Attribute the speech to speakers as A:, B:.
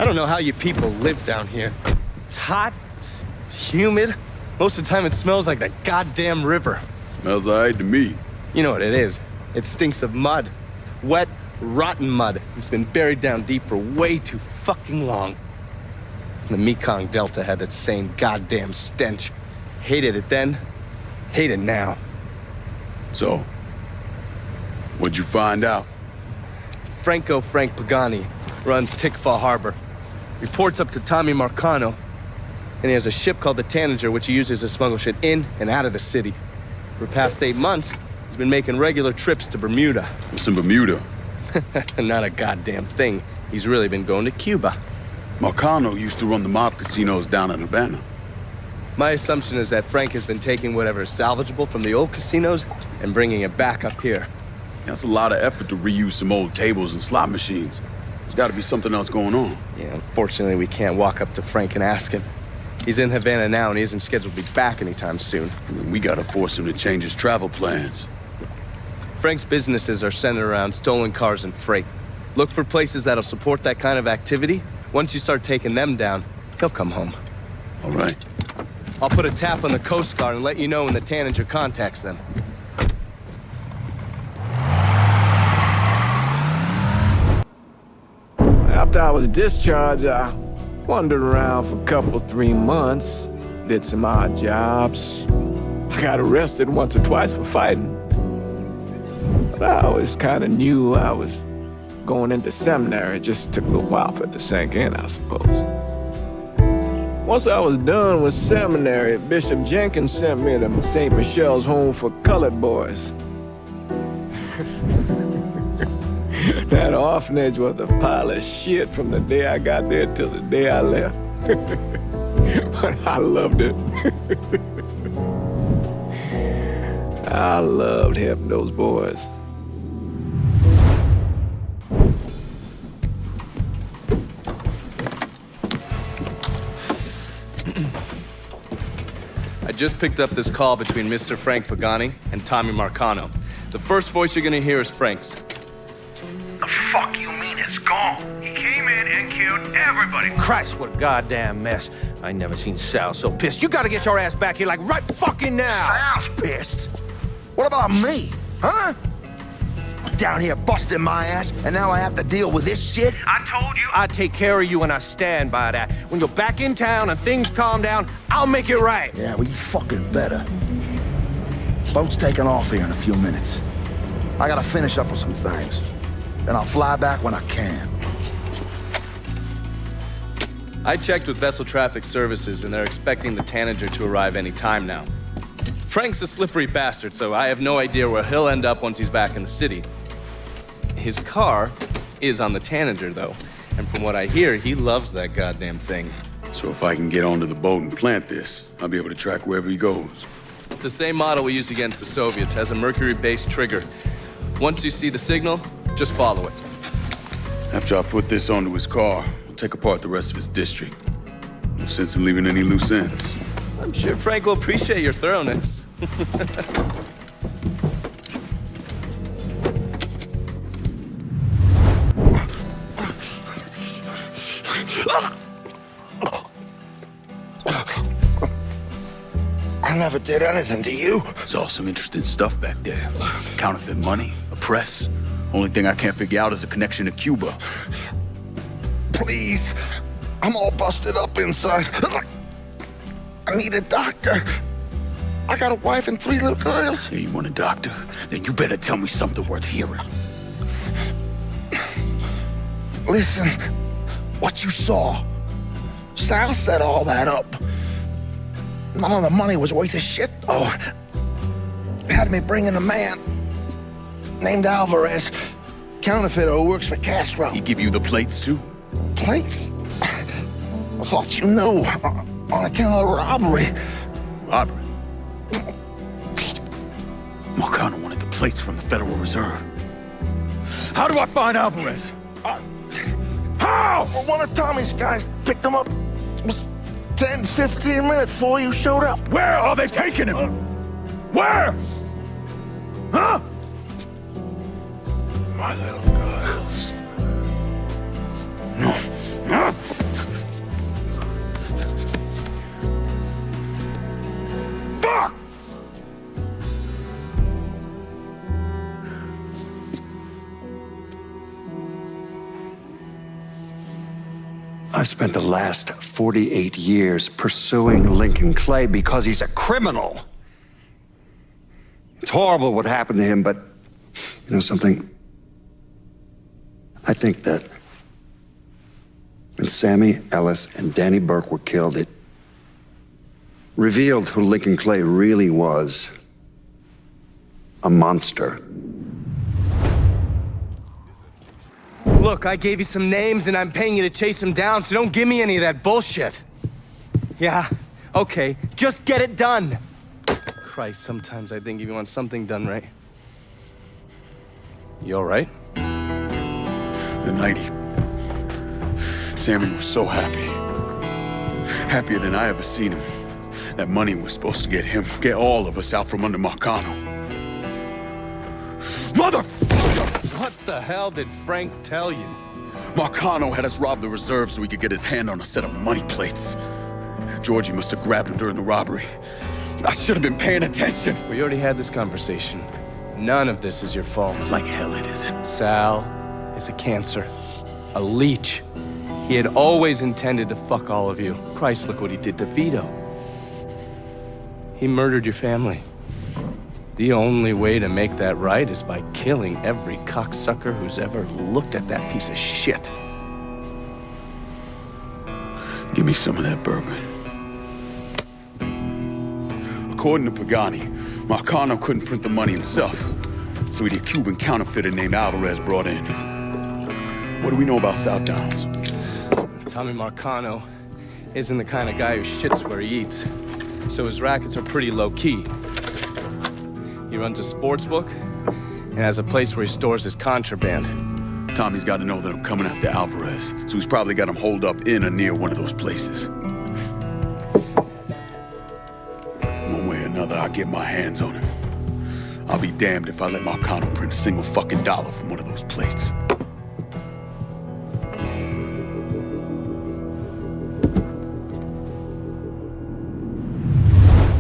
A: I don't know how you people live down here. It's hot, it's humid. Most of the time it smells like the goddamn river.
B: Smells alright to me.
A: You know what it is. It stinks of mud. Wet, rotten mud. It's been buried down deep for way too fucking long. The Mekong Delta had that same goddamn stench. Hated it then, hate it now.
B: So, what'd you find out?
A: Frank Pagani runs Tikfa Harbor. Reports up to Tommy Marcano, and he has a ship called the Tanager, which he uses to smuggle shit in and out of the city. For the past 8 months, he's been making regular trips to Bermuda.
B: What's in Bermuda?
A: Not a goddamn thing. He's really been going to Cuba.
B: Marcano used to run the mob casinos down in Havana.
A: My assumption is that Frank has been taking whatever is salvageable from the old casinos and bringing it back up here.
B: That's a lot of effort to reuse some old tables and slot machines. There's gotta be something else going on.
A: Yeah, unfortunately, we can't walk up to Frank and ask him. He's in Havana now, and he isn't scheduled to be back anytime soon.
B: I mean, we gotta force him to change his travel plans.
A: Frank's businesses are centered around stolen cars and freight. Look for places that'll support that kind of activity. Once you start taking them down, he'll come home.
B: All right.
A: I'll put a tap on the Coast Guard and let you know when the Tanager contacts them.
C: After I was discharged, I wandered around for a couple, 3 months, did some odd jobs. I got arrested once or twice for fighting. But I always kind of knew I was going into seminary. It just took a little while for it to sink in, I suppose. Once I was done with seminary, Bishop Jenkins sent me to St. Michelle's Home for Colored Boys. That orphanage was a pile of shit from the day I got there till the day I left. But I loved it. I loved helping those boys.
A: I just picked up this call between Mr. Frank Pagani and Tommy Marcano. The first voice you're gonna hear is Frank's.
D: The fuck you mean it's gone? He came in and killed everybody.
E: Christ, what a goddamn mess. I ain't never seen Sal so pissed. You gotta get your ass back here like right fucking now.
D: Sal's pissed. What about me? Huh? Down here busting my ass, and now I have to deal with this shit? I told you.
E: I take care of you and I stand by that. When you're back in town and things calm down, I'll make it right.
D: Yeah, well, you fucking better. Boat's taking off here in a few minutes. I gotta finish up with some things. Then I'll fly back when I can.
A: I checked with Vessel Traffic Services, and they're expecting the Tanager to arrive any time now. Frank's a slippery bastard, so I have no idea where he'll end up once he's back in the city. His car is on the Tanager, though, and from what I hear, he loves that goddamn thing.
B: So if I can get onto the boat and plant this, I'll be able to track wherever he goes.
A: It's the same model we use against the Soviets, has a mercury-based trigger. Once you see the signal, just follow it.
B: After I put this onto his car, I'll take apart the rest of his district. No sense in leaving any loose ends.
A: I'm sure Frank will appreciate your thoroughness.
D: I never did anything to you.
B: Saw some interesting stuff back there. Counterfeit money, a press. Only thing I can't figure out is a connection to Cuba.
D: Please. I'm all busted up inside. I need a doctor. I got a wife and 3 little girls.
B: Hey, you want a doctor? Then you better tell me something worth hearing.
D: Listen, what you saw. Sal set all that up. None of the money was worth a shit, though. Had me bring in a man named Alvarez, counterfeiter who works for Castro.
B: He give you the plates, too?
D: Plates? I thought you knew. On account of robbery.
B: Robbery? Marcano wanted the plates from the Federal Reserve. How do I find Alvarez? How?
D: Well, one of Tommy's guys picked him up. It was 10, 15 minutes before you showed up.
B: Where are they taking him? Where? Huh?
D: My little girls.
B: No.
F: I've spent the last 48 years pursuing Lincoln Clay because he's a criminal. It's horrible what happened to him, but you know something? I think that when Sammy Ellis and Danny Burke were killed, it revealed who Lincoln Clay really was. A monster.
A: Look, I gave you some names and I'm paying you to chase them down, so don't give me any of that bullshit. Yeah, okay, just get it done. Christ, sometimes I think if you want something done right. You all right?
B: The night Sammy was so happy. Happier than I ever seen him. That money was supposed to get him, get all of us out from under Marcano. Motherfucker!
A: What the hell did Frank tell you?
B: Marcano had us rob the reserve so he could get his hand on a set of money plates. Georgie must have grabbed him during the robbery. I should have been paying attention.
A: We already had this conversation. None of this is your fault.
B: Like hell it isn't.
A: Sal is a cancer. A leech. He had always intended to fuck all of you. Christ, look what he did to Vito. He murdered your family. The only way to make that right is by killing every cocksucker who's ever looked at that piece of shit.
B: Give me some of that bourbon. According to Pagani, Marcano couldn't print the money himself, so he had a Cuban counterfeiter named Alvarez brought in. What do we know about South Downs?
A: Tommy Marcano isn't the kind of guy who shits where he eats, so his rackets are pretty low-key. He runs a sports book and has a place where he stores his contraband.
B: Tommy's got to know that I'm coming after Alvarez, so he's probably got him holed up in or near one of those places. One way or another, I'll get my hands on him. I'll be damned if I let Marcano print a single fucking dollar from one of those plates.